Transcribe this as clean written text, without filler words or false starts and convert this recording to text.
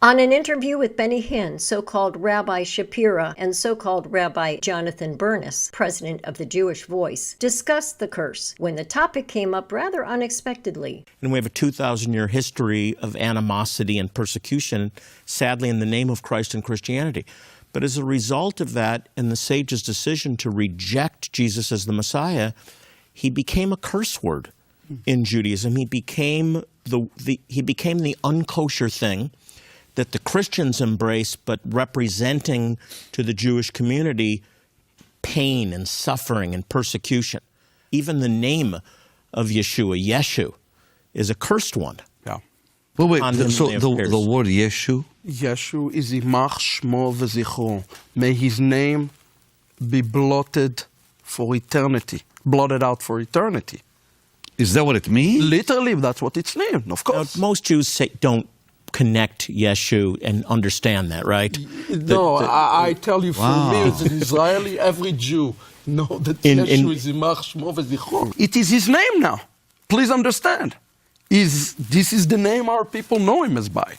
On an interview with Benny Hinn, so-called Rabbi Shapira and so-called Rabbi Jonathan Bernis, president of the Jewish Voice, discussed the curse when the topic came up rather unexpectedly. And we have a 2,000-year history of animosity and persecution, sadly in the name of Christ and Christianity. But as a result of that and the sage's decision to reject Jesus as the Messiah, he became a curse word in Judaism. He became the unkosher thing that the Christians embrace, but representing to the Jewish community pain and suffering and persecution. Even the name of Yeshua, Yeshu, is a cursed one. Yeah. Well, wait, so the word Yeshu? Yeshu is Imach Shmo V'Zichro. May his name be blotted for eternity, blotted out for eternity. Is that what it means? Literally, that's what it's named, of course. Now, most Jews don't connect Yeshu and understand that, right? No, I tell you, for me as an Israeli, every Jew know that Yeshu is Imach Shmo V'Zichro. It is his name now. Please understand. This is the name our people know him as by.